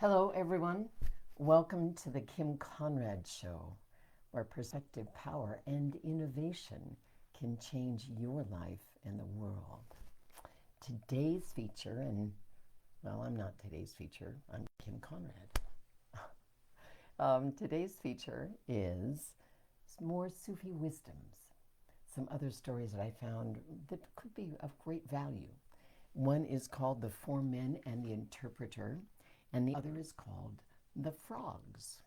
Hello, everyone. Welcome to the Kim Conrad Show, where perspective, power, and innovation can change your life and the world. Today's feature, I'm not today's feature, I'm Kim Conrad. Today's feature is more Sufi Wisdoms, some other stories that I found that could be of great value. One is called The Four Men and the Interpreter, and the other is called The Frogs.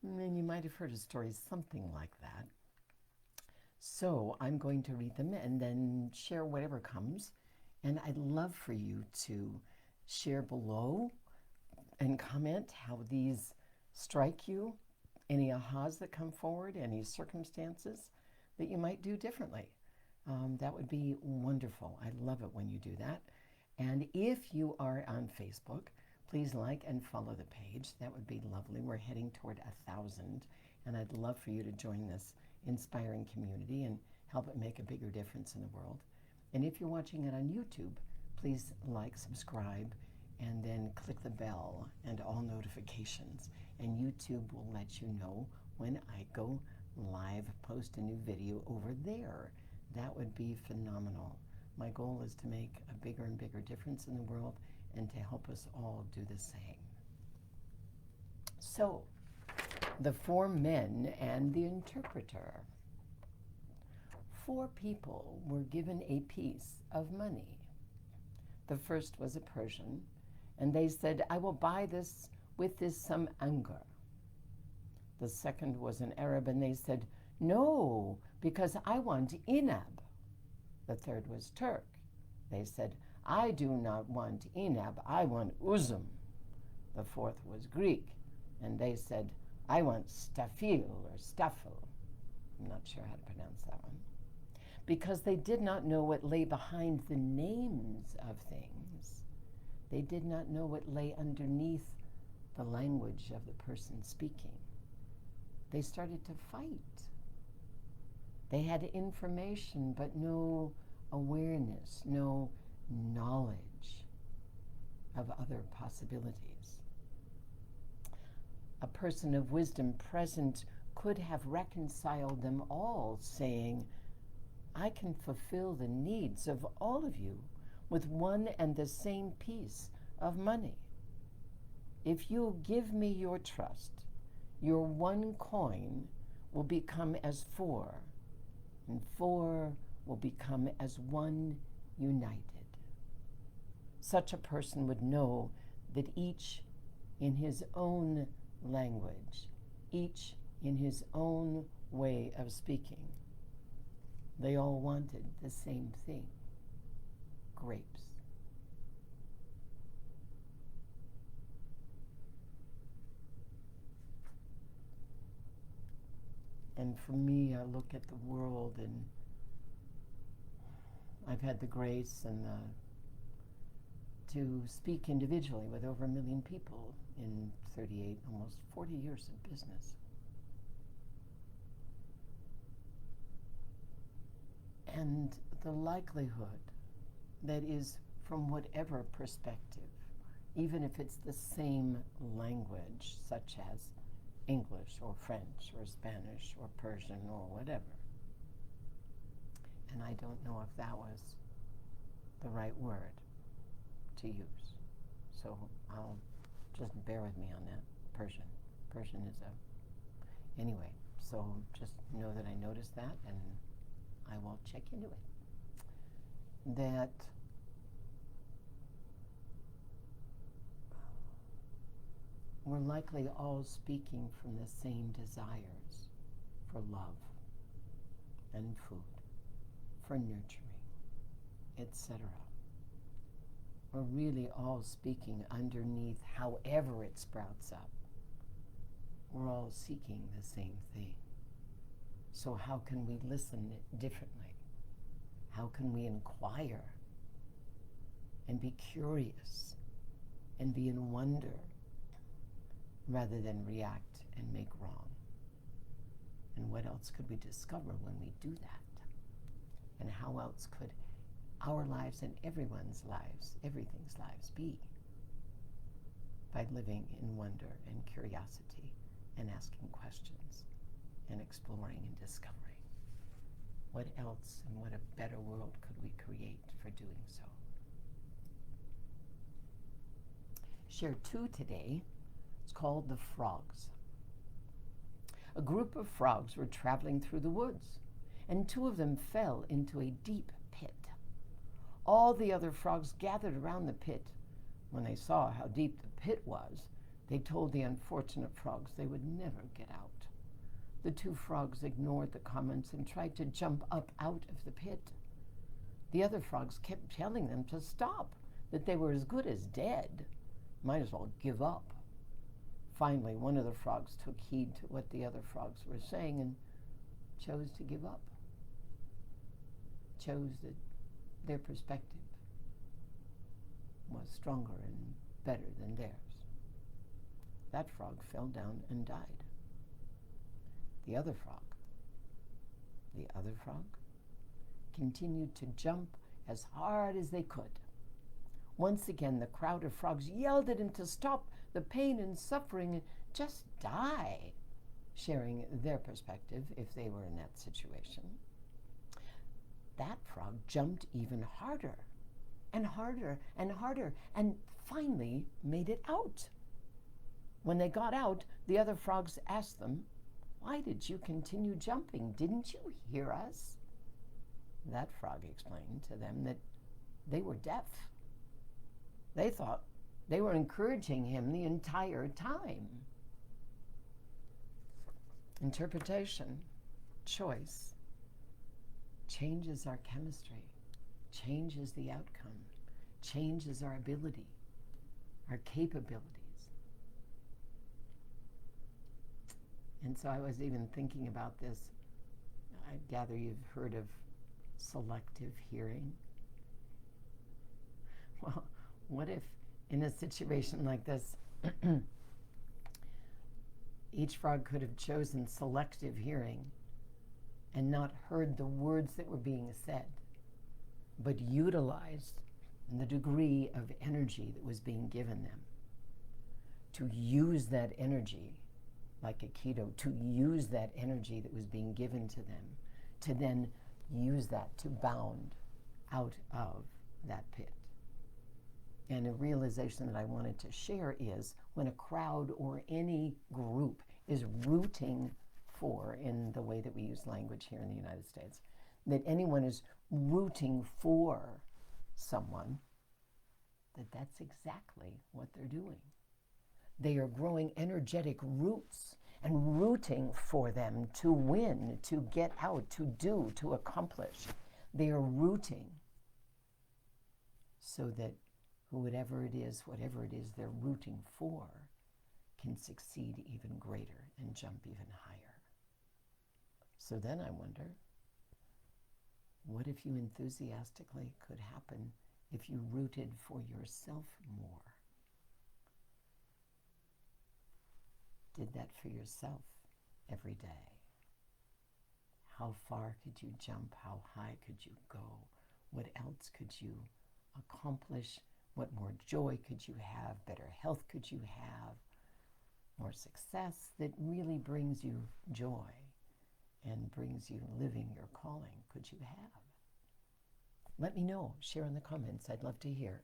And you might have heard a story something like that. So I'm going to read them and then share whatever comes. And I'd love for you to share below and comment how these strike you, any ahas that come forward, any circumstances that you might do differently. That would be wonderful. I love it when you do that. And if you are on Facebook, please like and follow the page. That would be lovely. We're heading toward 1,000, and I'd love for you to join this inspiring community and help it make a bigger difference in the world. And if you're watching it on YouTube, please like, subscribe, and then click the bell and all notifications. And YouTube will let you know when I go live, post a new video over there. That would be phenomenal. My goal is to make a bigger and bigger difference in the world and to help us all do the same. So, the four men and the interpreter. Four people were given a piece of money. The first was a Persian, and they said, "I will buy this with this some anger." The second was an Arab, and they said, "No, because I want inab." The third was Turk. They said, "I do not want inab, I want uzum." The fourth was Greek, and they said, "I want stafil or staffel." I'm not sure how to pronounce that one. Because they did not know what lay behind the names of things. They did not know what lay underneath the language of the person speaking. They started to fight. They had information, but no awareness, no knowledge of other possibilities. A person of wisdom present could have reconciled them all, saying, "I can fulfill the needs of all of you with one and the same piece of money. If you give me your trust, your one coin will become as four, and four will become as one united." Such a person would know that each in his own language, each in his own way of speaking, they all wanted the same thing: grapes. And for me, I look at the world, and I've had the grace and to speak individually with over 1 million people in 38, almost 40 years of business. And the likelihood that is, from whatever perspective, even if it's the same language, such as English or French or Spanish or Persian or whatever, and I don't know if that was the right word to use, so I'll just bear with me on that. Persian is anyway, so just know that I noticed that, and I will check into it. That we're likely all speaking from the same desires for love and food, for nurturing, etc. We're really all speaking underneath, however it sprouts up. We're all seeking the same thing. So how can we listen differently? How can we inquire and be curious and be in wonder rather than react and make wrong? And what else could we discover when we do that? And how else could our lives and everyone's lives, everything's lives be? by living in wonder and curiosity and asking questions and exploring and discovering. What else and what a better world could we create for doing so? Share 2 today. It's called The Frogs. A group of frogs were traveling through the woods, and 2 of them fell into a deep pit. All the other frogs gathered around the pit. When they saw how deep the pit was, they told the unfortunate frogs they would never get out. The 2 frogs ignored the comments and tried to jump up out of the pit. The other frogs kept telling them to stop, that they were as good as dead. Might as well give up. Finally, one of the frogs took heed to what the other frogs were saying and chose to give up. Chose that their perspective was stronger and better than theirs. That frog fell down and died. The other frog continued to jump as hard as they could. Once again, the crowd of frogs yelled at him to stop the pain and suffering and just die, sharing their perspective if they were in that situation. That frog jumped even harder and harder and harder and finally made it out. When they got out, the other frogs asked them, "Why did you continue jumping? Didn't you hear us?" That frog explained to them that they were deaf. They thought they were encouraging him the entire time. Interpretation, choice, changes our chemistry, changes the outcome, changes our ability, our capabilities. And so I was even thinking about this. I gather you've heard of selective hearing. Well, what if in a situation like this, each frog could have chosen selective hearing and not heard the words that were being said, but utilized the degree of energy that was being given them to use that energy, like a keto, to use that energy that was being given to them, to then use that to bound out of that pit. And a realization that I wanted to share is when a crowd or any group is rooting for, in the way that we use language here in the United States, that anyone is rooting for someone, that's exactly what they're doing. They are growing energetic roots and rooting for them to win, to get out, to do, to accomplish. They are rooting so that whatever it is they're rooting for can succeed even greater and jump even higher. So then I wonder, what if you enthusiastically could happen if you rooted for yourself more? Did that for yourself every day? How far could you jump? How high could you go? What else could you accomplish? What more joy could you have? Better health could you have? More success that really brings you joy and brings you living your calling could you have? Let me know. Share in the comments. I'd love to hear.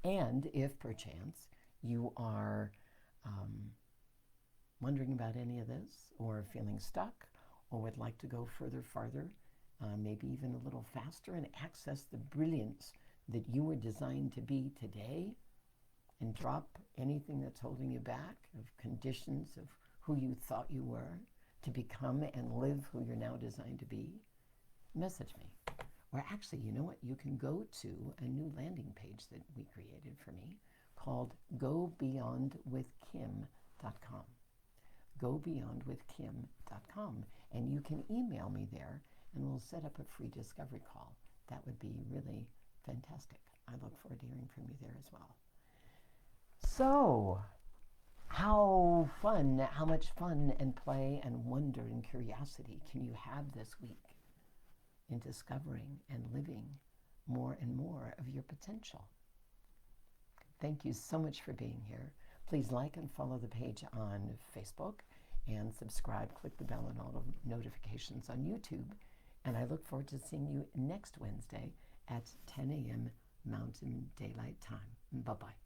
And if perchance you are wondering about any of this, or feeling stuck, or would like to go farther, maybe even a little faster and access the brilliance that you were designed to be today, and drop anything that's holding you back, of conditions of who you thought you were, to become and live who you're now designed to be, message me. Or actually, you know what? You can go to a new landing page that we created for me called gobeyondwithkim.com. gobeyondwithkim.com. And you can email me there and we'll set up a free discovery call. That would be really fantastic. I look forward to hearing from you there as well. So, how much fun and play and wonder and curiosity can you have this week in discovering and living more and more of your potential? Thank you so much for being here. Please like and follow the page on Facebook and subscribe. Click the bell and all the notifications on YouTube. And I look forward to seeing you next Wednesday at 10 a.m. Mountain Daylight Time. Bye-bye.